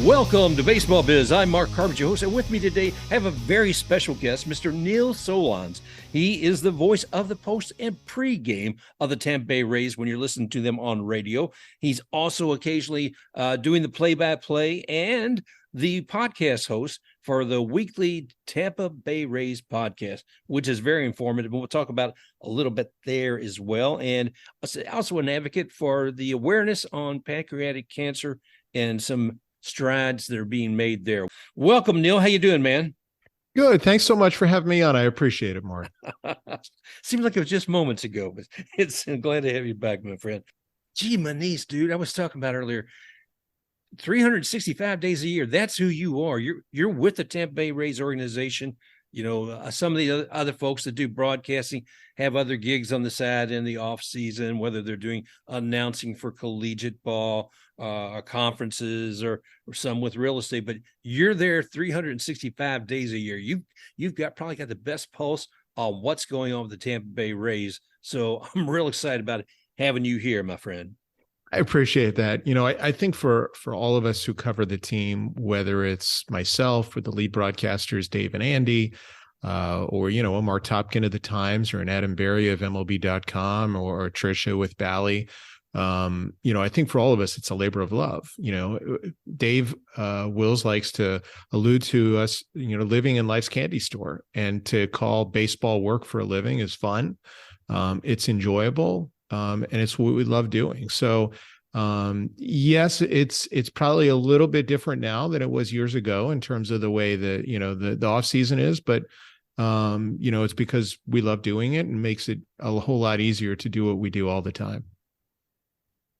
Welcome to Baseball Biz. I'm Mark Carpenter, your host, and with me today I have a very special guest, Mr. Neil Solondz. He is the voice of the post and pregame of the Tampa Bay Rays when you're listening to them on radio. He's also occasionally doing the play-by-play and the podcast host for the weekly Tampa Bay Rays podcast, which is very informative. And we'll talk about a little bit there as well. And also an advocate for the awareness on pancreatic cancer and some strides that are being made there. Welcome, Neil. How you doing, man? Good. Thanks so much for having me on. I appreciate it, Mark. Seems like it was just moments ago, but I'm glad to have you back, my friend. Gee, my niece, dude, I was talking about earlier, 365 days a year. That's who you are. You're with the Tampa Bay Rays organization. You know, some of the other folks that do broadcasting have other gigs on the side in the off season, whether they're doing announcing for collegiate ball, or conferences, or some with real estate. But you're there 365 days a year. You've probably got the best pulse on what's going on with the Tampa Bay Rays. So I'm real excited about having you here, my friend. I appreciate that. You know, I think for all of us who cover the team, whether it's myself or the lead broadcasters, Dave and Andy, or, you know, Omar Topkin of the Times, or an Adam Berry of MLB.com, or Tricia with Bally, you know, I think for all of us, it's a labor of love. You know, Dave Wills likes to allude to us, you know, living in life's candy store, and to call baseball work for a living is fun. It's enjoyable. And it's what we love doing. So, yes, it's probably a little bit different now than it was years ago in terms of the way that, you know, the off season is, but, you know, it's because we love doing it and makes it a whole lot easier to do what we do all the time.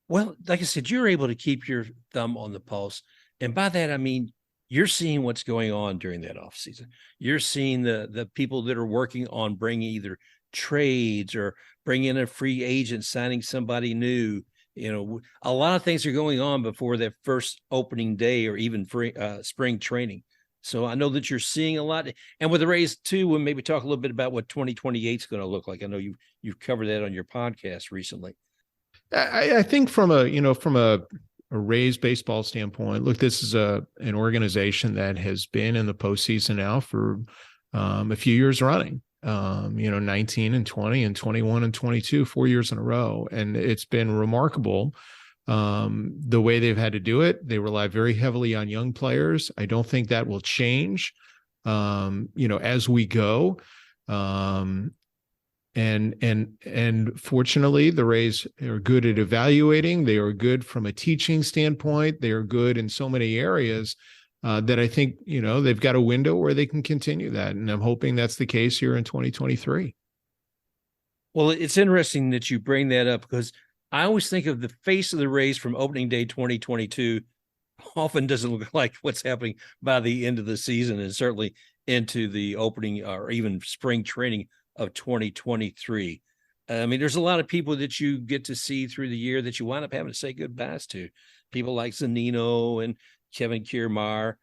Well, like I said, you're able to keep your thumb on the pulse. And by that, I mean, you're seeing what's going on during that off season. You're seeing the people that are working on bringing either trades or bring in a free agent, signing somebody new. You know, a lot of things are going on before that first opening day or even spring training. So I know that you're seeing a lot. And with the Rays too, we'll maybe talk a little bit about what 2028 is going to look like. I know you've covered that on your podcast recently. I think from a Rays baseball standpoint, look, this is an organization that has been in the postseason now for a few years running. 19 and 20 and 21 and 22, 4 years in a row. And it's been remarkable the way they've had to do it. They rely very heavily on young players. I don't think that will change, as we go. And fortunately, the Rays are good at evaluating. They are good from a teaching standpoint. They are good in so many areas that I think, you know, they've got a window where they can continue that. And I'm hoping that's the case here in 2023. Well, it's interesting that you bring that up, because I always think of the face of the Rays from opening day 2022 often doesn't look like what's happening by the end of the season, and certainly into the opening or even spring training of 2023. I mean, there's a lot of people that you get to see through the year that you wind up having to say goodbyes to. People like Zunino and Kevin Kiermaier.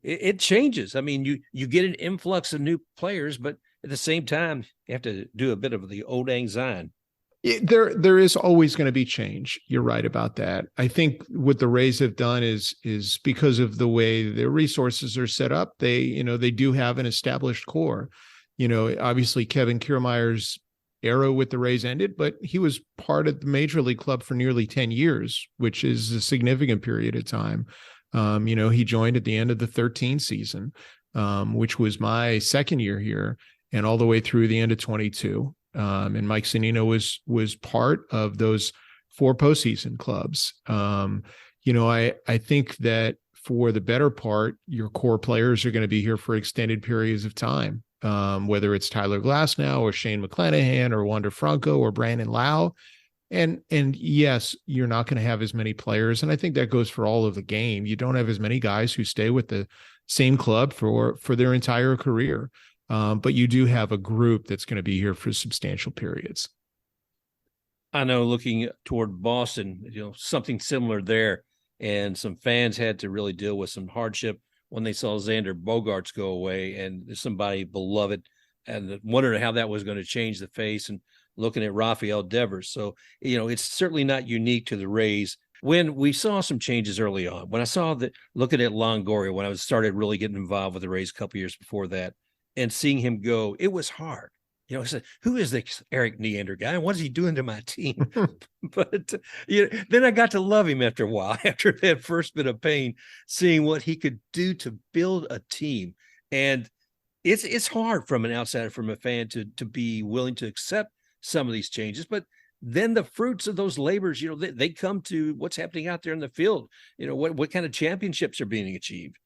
It changes. I mean, you get an influx of new players, but at the same time, you have to do a bit of the old lang syne. There is always going to be change. You're right about that. I think what the Rays have done is because of the way their resources are set up, they do have an established core. You know, obviously Kevin Kiermaier's era with the Rays ended, but he was part of the major league club for nearly 10 years, which is a significant period of time. He joined at the end of the 13 season, which was my second year here, and all the way through the end of 22. And Mike Zunino was part of those 4 postseason clubs. I think that for the better part, your core players are going to be here for extended periods of time. Whether it's Tyler Glasnow or Shane McClanahan or Wander Franco or Brandon Lau. And yes, you're not going to have as many players. And I think that goes for all of the game. You don't have as many guys who stay with the same club for their entire career. But you do have a group that's going to be here for substantial periods. I know, looking toward Boston, something similar there. And some fans had to really deal with some hardship when they saw Xander Bogaerts go away, and somebody beloved, and wondering how that was going to change the face, and looking at Rafael Devers. So, it's certainly not unique to the Rays When we saw some changes early on, when I saw that looking at Longoria, when I was started really getting involved with the Rays a couple years before that, and seeing him go, it was hard. I said, who is this Eric Neander guy? And what is he doing to my team? But then I got to love him after a while, after that first bit of pain, seeing what he could do to build a team. And it's hard from an outsider, from a fan, to be willing to accept some of these changes. But then the fruits of those labors, they come to what's happening out there in the field. What kind of championships are being achieved.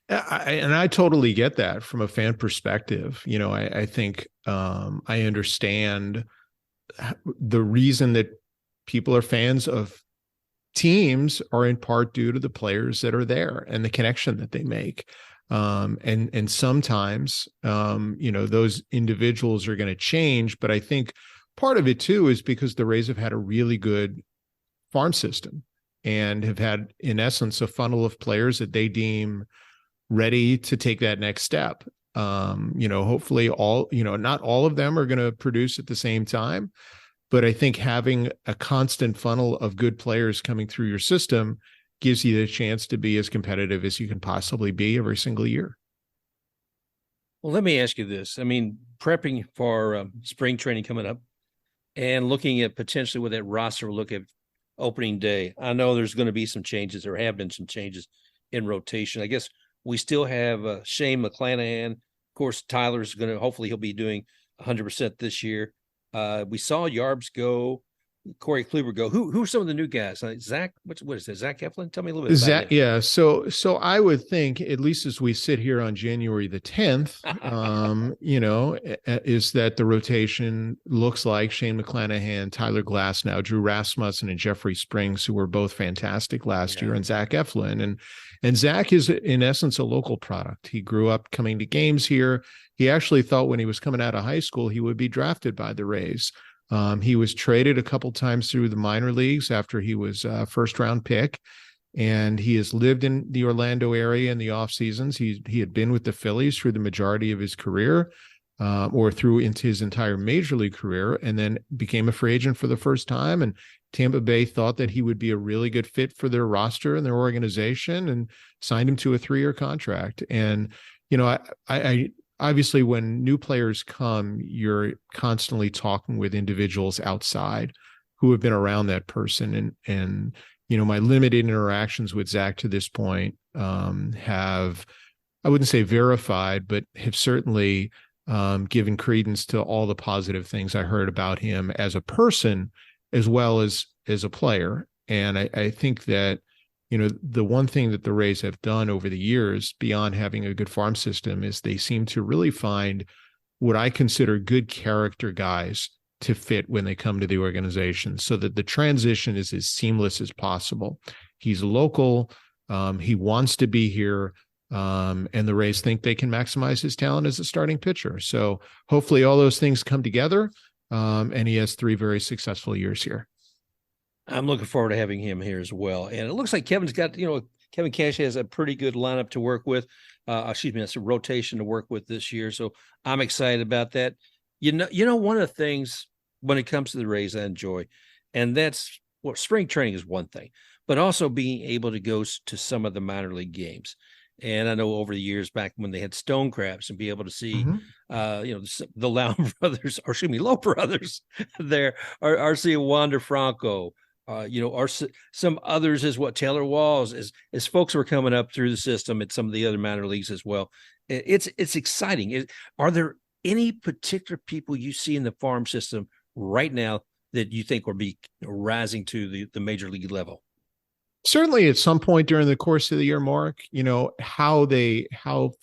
And I totally get that from a fan perspective. I think I understand the reason that people are fans of teams are in part due to the players that are there and the connection that they make. And sometimes, those individuals are going to change, but I think part of it too is because the Rays have had a really good farm system and have had, in essence, a funnel of players that they deem ready to take that next step. Hopefully not all of them are going to produce at the same time, but I think having a constant funnel of good players coming through your system gives you the chance to be as competitive as you can possibly be every single year. Well, let me ask you this. I mean, prepping for spring training coming up and looking at potentially what that roster will look at opening day, I know there's going to be some changes. There have been some changes in rotation. I guess we still have Shane McClanahan. Of course, Tyler's going to, hopefully he'll be doing 100% this year. We saw Yarbs go, Corey Kluber go. Who are some of the new guys? Zach, what is that? Zach Eflin? Tell me a little bit about that. Yeah. So I would think, at least as we sit here on January the 10th, is that the rotation looks like Shane McClanahan, Tyler Glasnow, Drew Rasmussen, and Jeffrey Springs, who were both fantastic last year, and Zach Eflin. And Zach is, in essence, a local product. He grew up coming to games here. He actually thought when he was coming out of high school, he would be drafted by the Rays. He was traded a couple times through the minor leagues after he was a first-round pick, and he has lived in the Orlando area in the off seasons. He had been with the Phillies through the majority of his career, or through into his entire major league career, and then became a free agent for the first time. And Tampa Bay thought that he would be a really good fit for their roster and their organization, and signed him to a 3-year contract. And I obviously, when new players come, you're constantly talking with individuals outside who have been around that person. And my limited interactions with Zach to this point have, I wouldn't say verified, but have certainly given credence to all the positive things I heard about him as a person, as well as a player. And I think that, the one thing that the Rays have done over the years, beyond having a good farm system, is they seem to really find what I consider good character guys to fit when they come to the organization, so that the transition is as seamless as possible. He's local. He wants to be here. And the Rays think they can maximize his talent as a starting pitcher. So hopefully all those things come together, and he has 3 very successful years here. I'm looking forward to having him here as well. And it looks like Kevin's got, Kevin Cash has a pretty good lineup to work with. That's a rotation to work with this year. So I'm excited about that. One of the things when it comes to the Rays I enjoy, and that's spring training is one thing, but also being able to go to some of the minor league games. And I know over the years back when they had Stone Crabs, and be able to see, the Lowe brothers there, are seeing Wander Franco, or some others as what Taylor Walls, as folks were coming up through the system at some of the other minor leagues as well. It's exciting. Are there any particular people you see in the farm system right now that you think will be rising to the major league level? Certainly at some point during the course of the year, Mark, how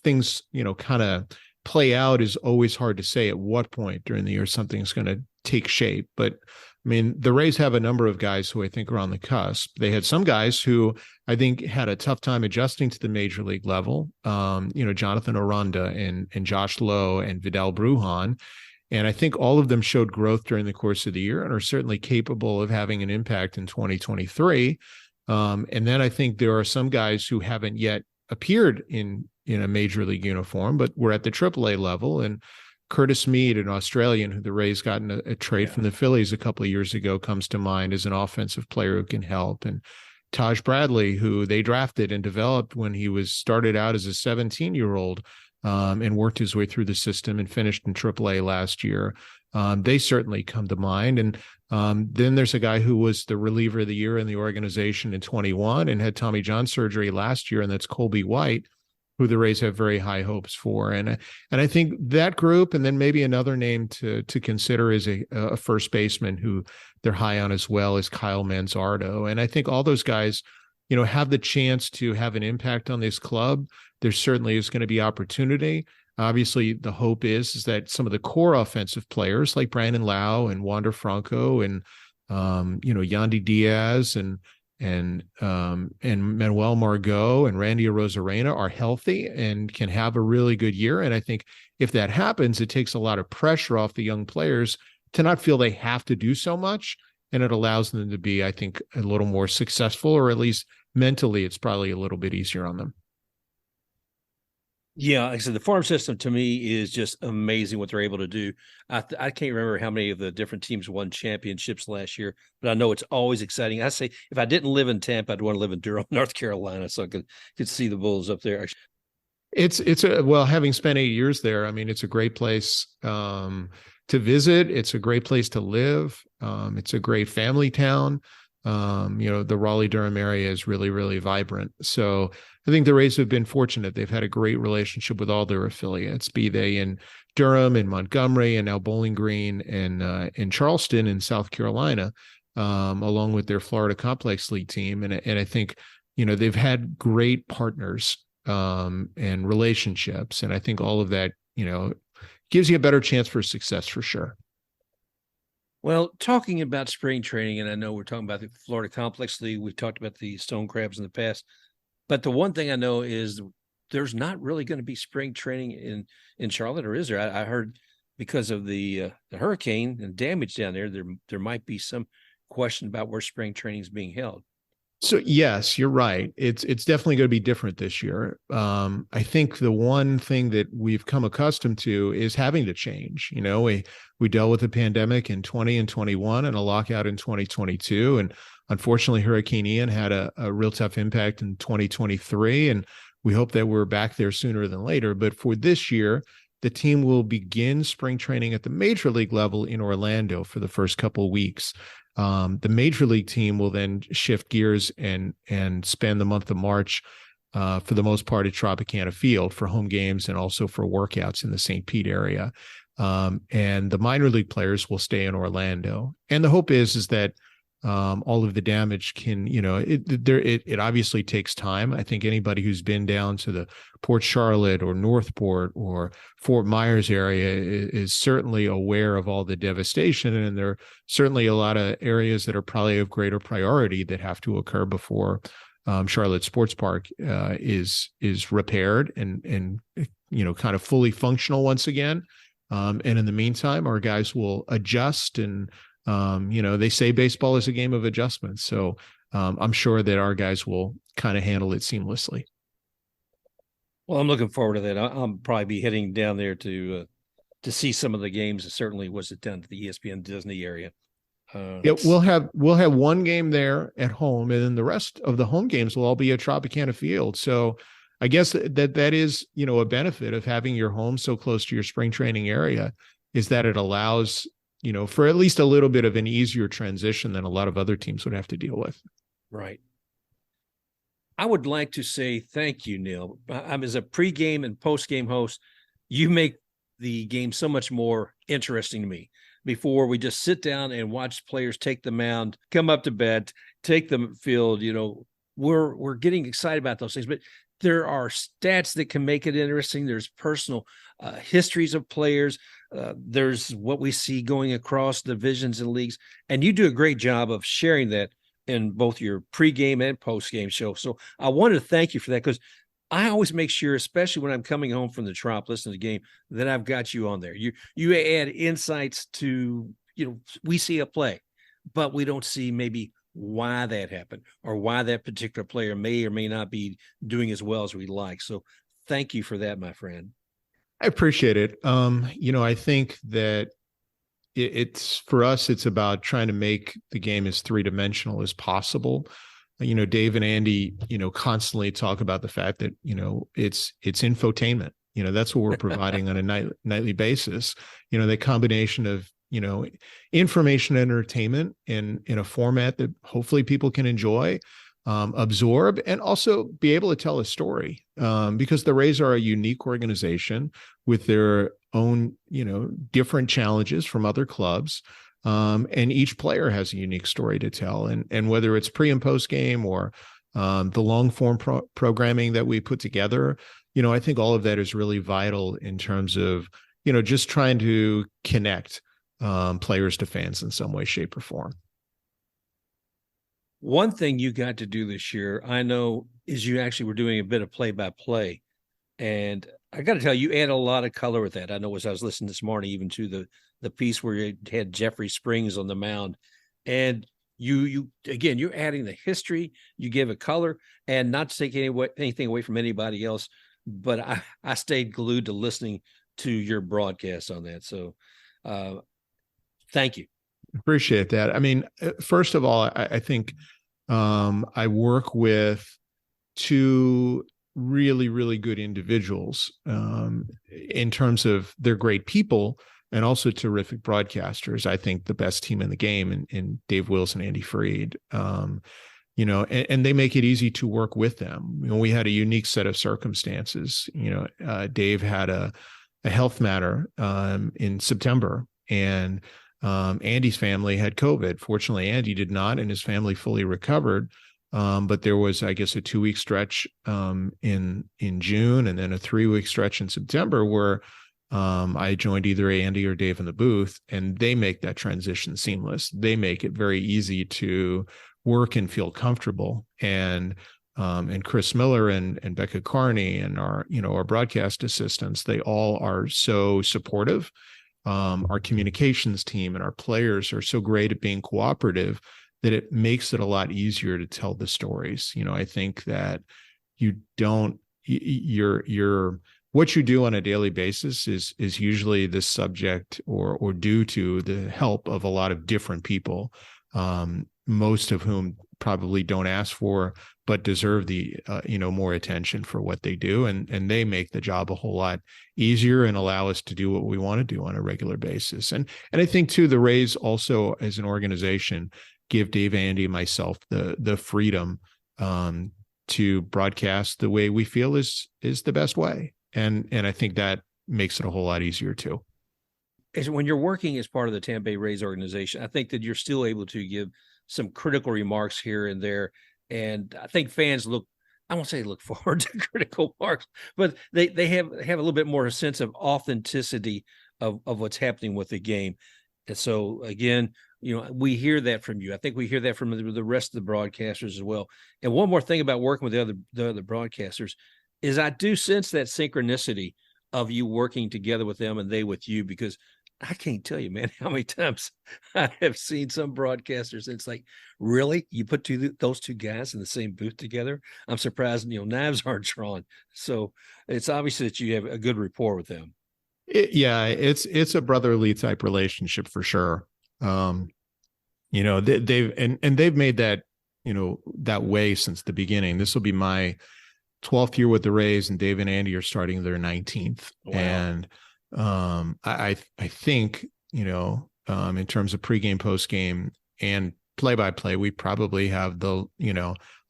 things, kind of play out is always hard to say at what point during the year something's going to take shape. But I mean, the Rays have a number of guys who I think are on the cusp. They had some guys who I think had a tough time adjusting to the major league level. Jonathan Aranda and Josh Lowe and Vidal Brujan. And I think all of them showed growth during the course of the year and are certainly capable of having an impact in 2023. And then I think there are some guys who haven't yet appeared in a major league uniform, but we're at the AAA level. And Curtis Mead, an Australian who the Rays got in a trade from the Phillies a couple of years ago, comes to mind as an offensive player who can help. And Taj Bradley, who they drafted and developed when he was started out as a 17-year-old, and worked his way through the system and finished in AAA last year. They certainly come to mind. And then there's a guy who was the reliever of the year in the organization in 21 and had Tommy John surgery last year, and that's Colby White, who the Rays have very high hopes for. And I think that group, and then maybe another name to consider is a first baseman who they're high on as well, is Kyle Manzardo. And I think all those guys, have the chance to have an impact on this club. There certainly is going to be opportunity. Obviously, the hope is that some of the core offensive players like Brandon Lau and Wander Franco and Yandy Diaz and Manuel Margot and Randy Arozarena are healthy and can have a really good year. And I think if that happens, it takes a lot of pressure off the young players to not feel they have to do so much. And it allows them to be, I think, a little more successful, or at least mentally, it's probably a little bit easier on them. Yeah, like I said, the farm system to me is just amazing what they're able to do. I can't remember how many of the different teams won championships last year, but I know it's always exciting. I say if I didn't live in Tampa, I'd want to live in Durham, North Carolina, so I could see the Bulls up there. Well, having spent 8 years there, I mean, it's a great place to visit. It's a great place to live. It's a great family town. The Raleigh-Durham area is really, really vibrant. So I think the Rays have been fortunate. They've had a great relationship with all their affiliates, be they in Durham and Montgomery and now Bowling Green and in Charleston in South Carolina, along with their Florida Complex League team. And I think, they've had great partners and relationships. And I think all of that, gives you a better chance for success for sure. Well, talking about spring training, and I know we're talking about the Florida Complex League. We've talked about the Stone Crabs in the past, but the one thing I know is there's not really going to be spring training in Charlotte, or is there? I heard because of the hurricane and damage down there might be some question about where spring training is being held. So yes, you're right. It's definitely going to be different this year. I think the one thing that we've come accustomed to is having to change. We dealt with the pandemic in 20 and 21 and a lockout in 2022. And unfortunately, Hurricane Ian had a real tough impact in 2023. And we hope that we're back there sooner than later. But for this year, the team will begin spring training at the major league level in Orlando for the first couple of weeks. The major league team will then shift gears and spend the month of March for the most part at Tropicana Field for home games and also for workouts in the St. Pete area. And the minor league players will stay in Orlando. And the hope is that all of the damage can, it obviously takes time. I think anybody who's been down to the Port Charlotte or Northport or Fort Myers area is certainly aware of all the devastation. And there are certainly a lot of areas that are probably of greater priority that have to occur before Charlotte Sports Park is repaired and kind of fully functional once again. And in the meantime, our guys will adjust and they say baseball is a game of adjustments. So I'm sure that our guys will kind of handle it seamlessly. Well, I'm looking forward to that. I'll probably be heading down there to see some of the games. Certainly was it down to the ESPN Disney area. We'll have one game there at home, and then the rest of the home games will all be at Tropicana Field. So I guess that is, a benefit of having your home so close to your spring training area, is that it allows, for at least a little bit of an easier transition than a lot of other teams would have to deal with. Right. I would like to say thank you, Neil. As a pregame and postgame host, you make the game so much more interesting to me. Before we just sit down and watch players take the mound, come up to bat, take the field, we're getting excited about those things. But there are stats that can make it interesting. There's personal histories of players. There's what we see going across divisions and leagues. And you do a great job of sharing that in both your pregame and postgame show. So I wanted to thank you for that, because I always make sure, especially when I'm coming home from the Trop listening to the game, that I've got you on there. You add insights to, we see a play, but we don't see maybe why that happened or why that particular player may or may not be doing as well as we'd like. So thank you for that, my friend. I appreciate it. I think that it's for us, it's about trying to make the game as three-dimensional as possible. Dave and Andy, constantly talk about the fact that, it's infotainment. That's what we're providing on a nightly basis. The combination of, information and entertainment in a format that hopefully people can enjoy, absorb, and also be able to tell a story. Because the Rays are a unique organization with their own, different challenges from other clubs. And each player has a unique story to tell. And whether it's pre and post game or the long form programming that we put together, I think all of that is really vital in terms of, just trying to connect players to fans in some way, shape, or form. One thing you got to do this year, I know, is you actually were doing a bit of play-by-play. And I got to tell you, add a lot of color with that. I know as I was listening this morning, even to the piece where you had Jeffrey Springs on the mound, and you again, you're adding the history, you give a color, and not to take anything away from anybody else, but I stayed glued to listening to your broadcast on that. So thank you. Appreciate that. I mean, first of all, I think I work with two really, really good individuals in terms of they're great people and also terrific broadcasters. I think the best team in the game in Dave Wills and Andy Freed, and they make it easy to work with them. We had a unique set of circumstances. Dave had a health matter in September, and Andy's family had COVID. Fortunately, Andy did not, and his family fully recovered. But there was, I guess, a 2-week stretch in June, and then a 3-week stretch in September where I joined either Andy or Dave in the booth, and they make that transition seamless. They make it very easy to work and feel comfortable. And Chris Miller and Becca Carney and our broadcast assistants, they all are so supportive. Our communications team and our players are so great at being cooperative that it makes it a lot easier to tell the stories. I think that what you do on a daily basis is usually the subject or due to the help of a lot of different people, most of whom probably don't ask for, but deserve the, more attention for what they do. And they make the job a whole lot easier and allow us to do what we want to do on a regular basis. And I think too, the Rays also as an organization give Dave, Andy, and myself the freedom to broadcast the way we feel is the best way. And I think that makes it a whole lot easier too. When you're working as part of the Tampa Bay Rays organization, I think that you're still able to give some critical remarks here and there. And I think fans I won't say look forward to critical marks, but they have a little bit more a sense of authenticity of what's happening with the game. And so again, we hear that from you. I think we hear that from the rest of the broadcasters as well. And one more thing about working with the other broadcasters is I do sense that synchronicity of you working together with them and they with you, because I can't tell you, man, how many times I have seen some broadcasters. It's like, really? You put those two guys in the same booth together? I'm surprised, knives aren't drawn. So it's obvious that you have a good rapport with them. It's a brotherly type relationship for sure. They've made that, that way since the beginning. This will be my 12th year with the Rays, and Dave and Andy are starting their 19th. Wow. And I think, in terms of pregame, postgame, and play-by-play, we probably have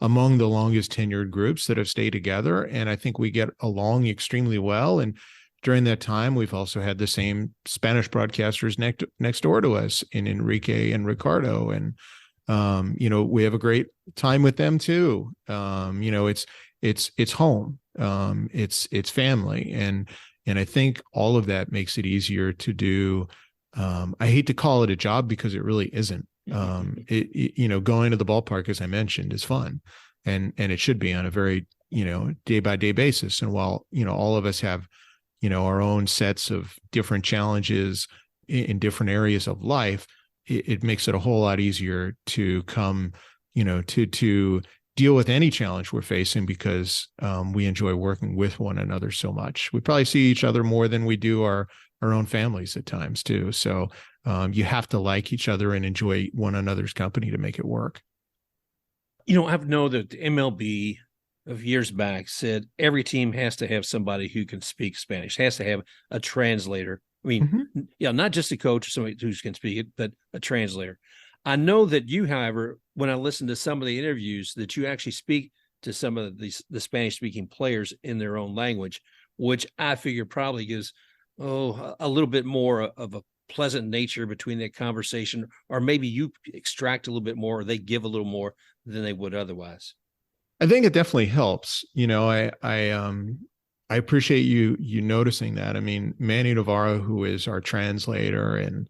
among the longest tenured groups that have stayed together. And I think we get along extremely well. And during that time, we've also had the same Spanish broadcasters next door to us in Enrique and Ricardo. And, we have a great time with them too. It's home. It's family. And I think all of that makes it easier to do. I hate to call it a job because it really isn't. Going to the ballpark, as I mentioned, is fun, and it should be on a very, day by day basis. And while, all of us have, our own sets of different challenges in different areas of life, it makes it a whole lot easier to come, to deal with any challenge we're facing because we enjoy working with one another so much. We probably see each other more than we do our own families at times too. So you have to like each other and enjoy one another's company to make it work. I know that the MLB of years back said every team has to have somebody who can speak Spanish, has to have a translator. I mean, not just a coach or somebody who can speak it, but a translator. I know that you, however, when I listen to some of the interviews, that you actually speak to some of the Spanish-speaking players in their own language, which I figure probably gives a little bit more of a pleasant nature between that conversation, or maybe you extract a little bit more, or they give a little more than they would otherwise. I think it definitely helps. I appreciate you noticing that. I mean, Manny Navarro, who is our translator and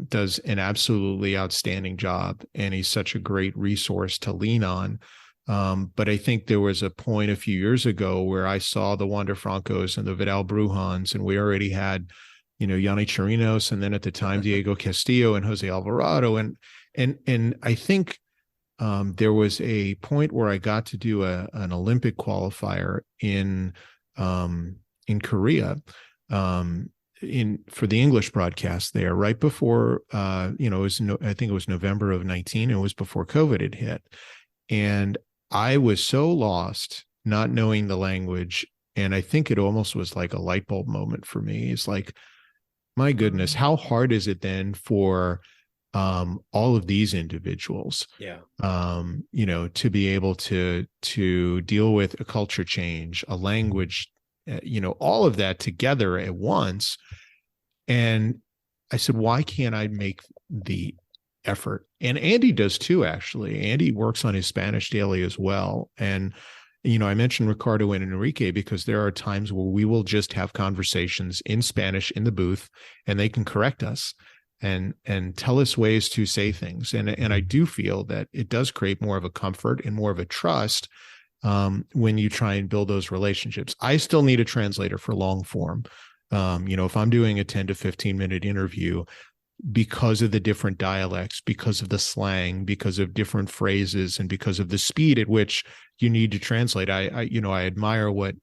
does an absolutely outstanding job, and he's such a great resource to lean on. But I think there was a point a few years ago where I saw the Wander Francos and the Vidal Brujans, and we already had, Yanni Chirinos, and then at the time Diego Castillo and Jose Alvarado, and I think there was a point where I got to do an Olympic qualifier in Korea for the English broadcast there, right before I think it was November of 19. It was before COVID had hit, and I was so lost not knowing the language, and I think it almost was like a light bulb moment for me. It's like, my goodness, how hard is it then for all of these individuals, to be able to deal with a culture change, a language, all of that together at once. And I said, why can't I make the effort? And Andy does too, actually. Andy works on his Spanish daily as well. And, I mentioned Ricardo and Enrique because there are times where we will just have conversations in Spanish in the booth, and they can correct us and tell us ways to say things. And I do feel that it does create more of a comfort and more of a trust when you try and build those relationships. I still need a translator for long form. If I'm doing a 10 to 15 minute interview, because of the different dialects, because of the slang, because of different phrases, and because of the speed at which you need to translate, I admire what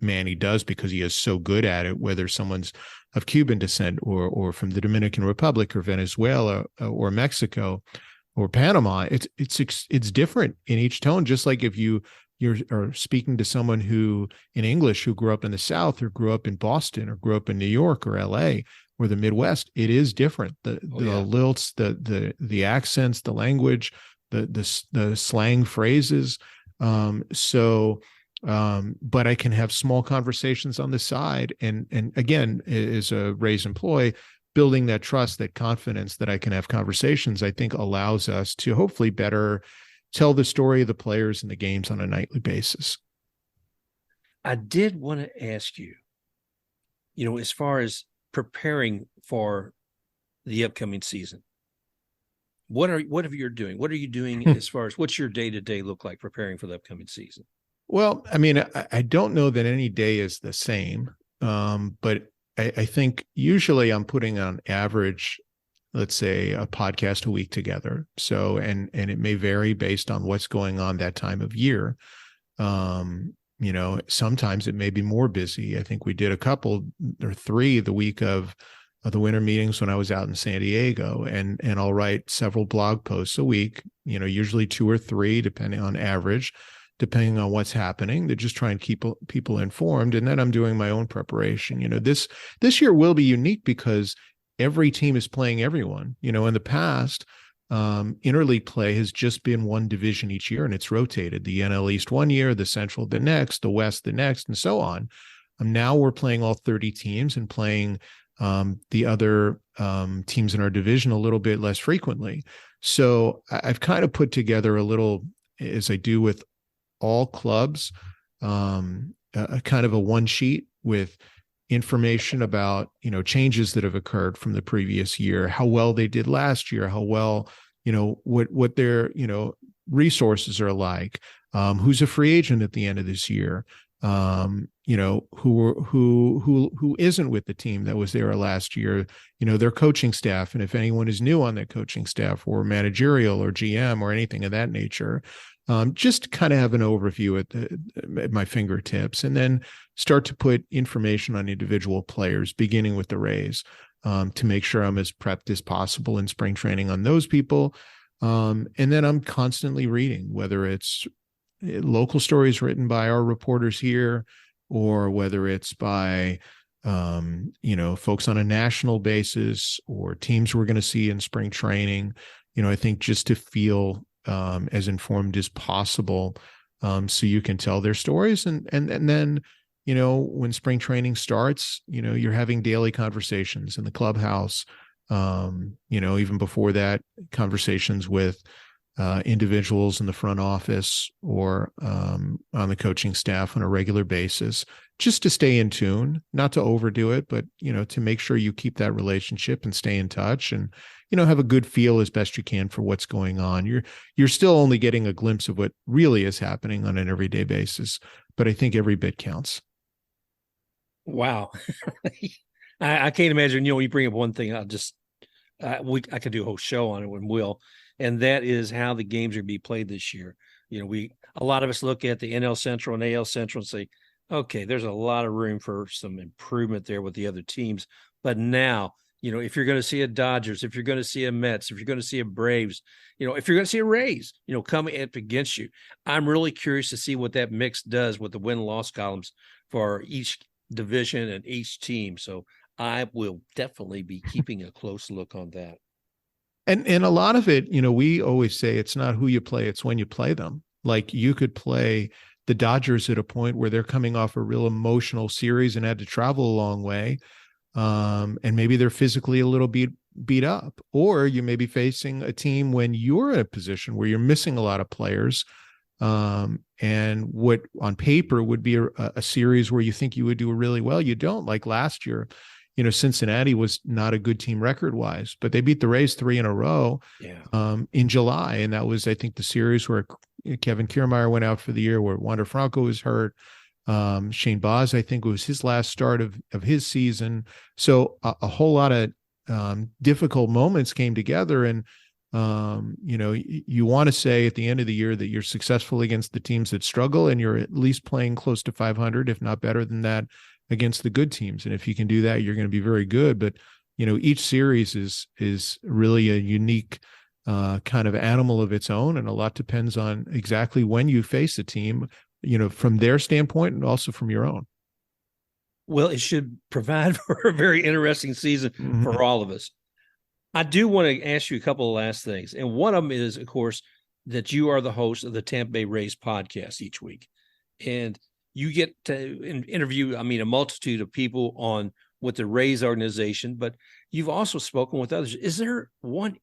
Manny does, because he is so good at it, whether someone's of Cuban descent or from the Dominican Republic or Venezuela or Mexico or Panama. It's different in each tone. Just like if you're speaking to someone who in English who grew up in the South or grew up in Boston or grew up in New York or LA or the Midwest, it is different. The lilts, the accents, the language, the slang phrases. But I can have small conversations on the side. And again, as a Rays employee, building that trust, that confidence that I can have conversations, I think allows us to hopefully better tell the story of the players and the games on a nightly basis. I did want to ask you, as far as preparing for the upcoming season, what are you doing? What are you doing as far as what's your day-to-day look like preparing for the upcoming season? Well, I mean, I don't know that any day is the same, but I think usually I'm putting on average, let's say, a podcast a week together. So, and it may vary based on what's going on that time of year. Sometimes it may be more busy. I think we did a couple or three the week of the winter meetings when I was out in San Diego, and I'll write several blog posts a week, usually 2 or 3, depending on average, depending on what's happening, to just try and keep people informed. And then I'm doing my own preparation. This year will be unique because every team is playing everyone. In the past, interleague play has just been one division each year, and it's rotated. The NL East one year, the Central the next, the West the next, and so on. Now we're playing all 30 teams and playing the other teams in our division a little bit less frequently. So I've kind of put together a little, as I do with all clubs, a kind of a one sheet with information about, changes that have occurred from the previous year, how well they did last year, how well, what their, resources are like, who's a free agent at the end of this year, who isn't with the team that was there last year, their coaching staff. And if anyone is new on that coaching staff or managerial or GM or anything of that nature, just kind of have an overview at my fingertips, and then start to put information on individual players, beginning with the Rays, to make sure I'm as prepped as possible in spring training on those people. And then I'm constantly reading, whether it's local stories written by our reporters here, or whether it's by folks on a national basis or teams we're going to see in spring training. I think just to feel as informed as possible, so you can tell their stories. And then, when spring training starts, you're having daily conversations in the clubhouse. Even before that, conversations with individuals in the front office or on the coaching staff on a regular basis, just to stay in tune, not to overdo it, but, to make sure you keep that relationship and stay in touch and, have a good feel as best you can for what's going on. You're still only getting a glimpse of what really is happening on an everyday basis, but I think every bit counts. Wow. I can't imagine, you bring up one thing, I could do a whole show on it when will, and that is how the games are going to be played this year. A lot of us look at the NL Central and AL Central and say, okay, there's a lot of room for some improvement there with the other teams. But now, if you're going to see a Dodgers, if you're going to see a Mets, if you're going to see a Braves, if you're going to see a Rays, coming up against you, I'm really curious to see what that mix does with the win-loss columns for each division and each team. So I will definitely be keeping a close look on that. And a lot of it, we always say it's not who you play, it's when you play them. Like, you could play the Dodgers at a point where they're coming off a real emotional series and had to travel a long way. And maybe they're physically a little beat up, or you may be facing a team when you're in a position where you're missing a lot of players. And what on paper would be a series where you think you would do really well, you don't. Like last year, Cincinnati was not a good team record wise, but they beat the Rays 3 in a row in July. And that was, I think, the series where Kevin Kiermaier went out for the year, where Wander Franco was hurt. Shane Baz, I think, was his last start of his season. So a whole lot of difficult moments came together. And, you want to say at the end of the year that you're successful against the teams that struggle, and you're at least playing close to 500, if not better than that, against the good teams. And if you can do that, you're going to be very good. But, each series is really a unique kind of animal of its own. And a lot depends on exactly when you face a team, from their standpoint and also from your own. Well, it should provide for a very interesting season for all of us. I do want to ask you a couple of last things. And one of them is, of course, that you are the host of the Tampa Bay Rays podcast each week. And you get to interview, a multitude of people with the Rays organization, but you've also spoken with others. Is there one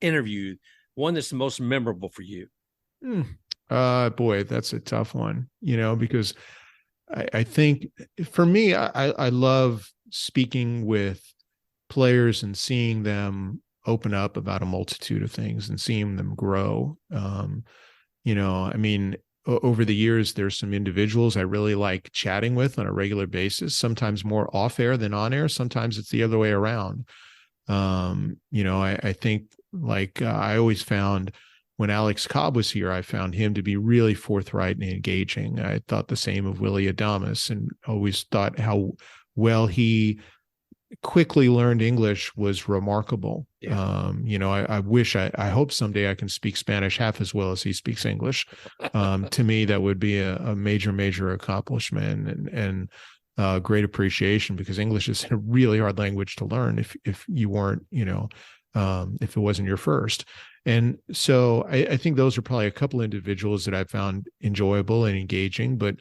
interview, one that's the most memorable for you? Boy, that's a tough one, because I think for me, I love speaking with players and seeing them open up about a multitude of things and seeing them grow. Over the years, there's some individuals I really like chatting with on a regular basis, sometimes more off air than on air. Sometimes it's the other way around. I think I always found when Alex Cobb was here, I found him to be really forthright and engaging. I thought the same of Willy Adames, and always thought how well he quickly learned English was remarkable. Yeah. I hope someday I can speak Spanish half as well as he speaks English. To me, that would be a major accomplishment and great appreciation, because English is a really hard language to learn if you weren't, if it wasn't your first. And so I think those are probably a couple individuals that I found enjoyable and engaging. But,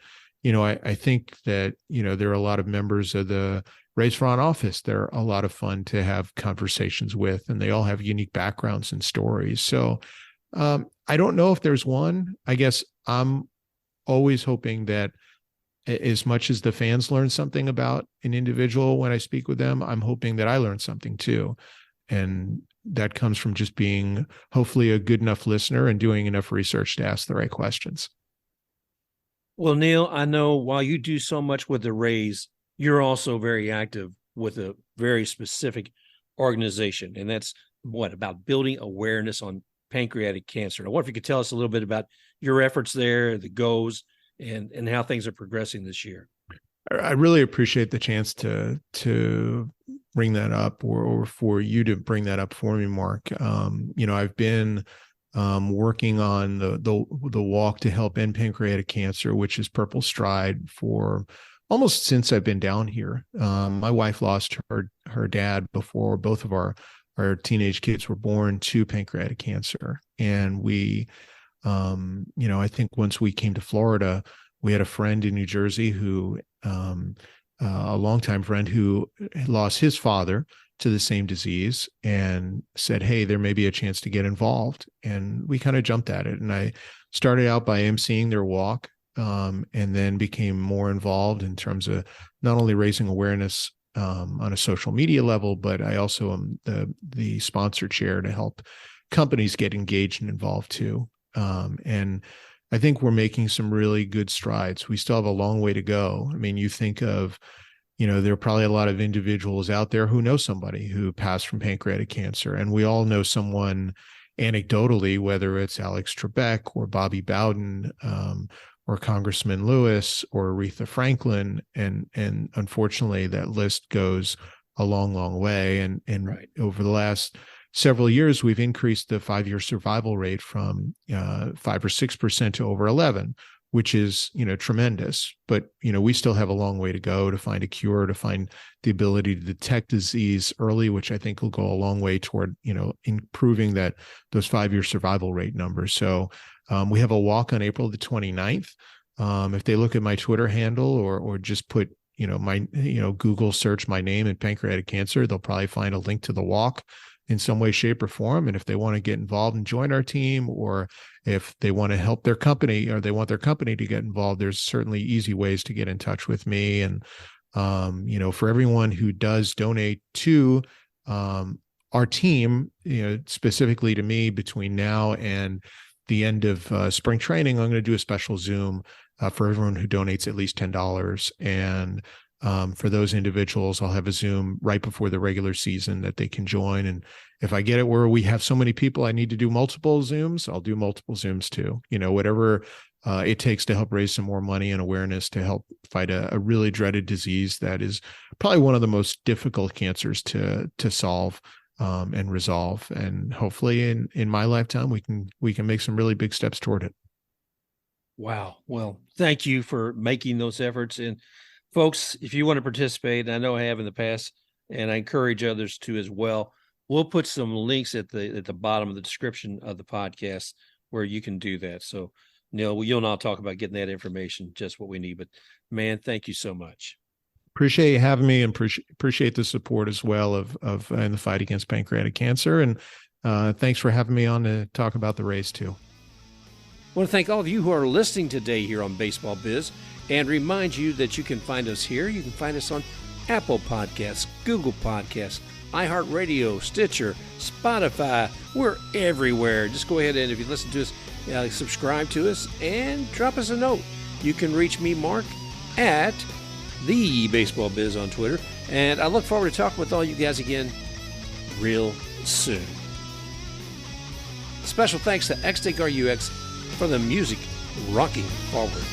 I think that, there are a lot of members of the Rays front office. They're a lot of fun to have conversations with, and they all have unique backgrounds and stories. So I don't know if there's one. I guess I'm always hoping that as much as the fans learn something about an individual when I speak with them, I'm hoping that I learn something too. And that comes from just being hopefully a good enough listener and doing enough research to ask the right questions. Well, Neil, I know while you do so much with the Rays, you're also very active with a very specific organization. And that's about building awareness on pancreatic cancer. I wonder if you could tell us a little bit about your efforts there, the goals, and how things are progressing this year. I really appreciate the chance to bring that up, or for you to bring that up for me, Mark. I've been working on the walk to help end pancreatic cancer, which is Purple Stride, for almost since I've been down here. My wife lost her dad before both of our teenage kids were born to pancreatic cancer. And we, I think once we came to Florida, we had a friend in New Jersey who, a longtime friend who lost his father to the same disease, and said, hey, there may be a chance to get involved. And we kind of jumped at it. And I started out by emceeing their walk, and then became more involved in terms of not only raising awareness on a social media level, but I also am the sponsor chair to help companies get engaged and involved too. And I think we're making some really good strides. We still have a long way to go. I mean, you think of, there are probably a lot of individuals out there who know somebody who passed from pancreatic cancer, and we all know someone anecdotally, whether it's Alex Trebek or Bobby Bowden, or Congressman Lewis or Aretha Franklin. And unfortunately, that list goes a long, long way. And right. Over the last several years, we've increased the 5-year survival rate from 5 or 6% to over 11, which is, tremendous. But, we still have a long way to go to find a cure, to find the ability to detect disease early, which I think will go a long way toward, improving those 5-year survival rate numbers. So we have a walk on April the 29th. If they look at my Twitter handle or just put, Google search my name and pancreatic cancer, they'll probably find a link to the walk in some way, shape, or form. And if they want to get involved and join our team, or if they want to help their company, or they want their company to get involved, there's certainly easy ways to get in touch with me. And, for everyone who does donate to our team, specifically to me, between now and the end of spring training, I'm going to do a special Zoom for everyone who donates at least $10. And for those individuals, I'll have a Zoom right before the regular season that they can join. And if I get it where we have so many people, I need to do multiple Zooms, I'll do multiple Zooms too. Whatever it takes to help raise some more money and awareness to help fight a really dreaded disease that is probably one of the most difficult cancers to solve and resolve. And hopefully in my lifetime, we can make some really big steps toward it. Wow. Well, thank you for making those efforts. And folks, if you want to participate, I know I have in the past, and I encourage others to as well, we'll put some links at the bottom of the description of the podcast where you can do that. So, Neil, you'll not talk about getting that information, just what we need. But man, thank you so much. Appreciate you having me, and appreciate the support as well of in the fight against pancreatic cancer. And thanks for having me on to talk about the Rays too. I want to thank all of you who are listening today here on Baseball Biz, and remind you that you can find us here. You can find us on Apple Podcasts, Google Podcasts, iHeartRadio, Stitcher, Spotify. We're everywhere. Just go ahead and, if you listen to us, subscribe to us and drop us a note. You can reach me, Mark, at the Baseball Biz on Twitter. And I look forward to talking with all you guys again real soon. Special thanks to XTakeRUX for the music rocking forward.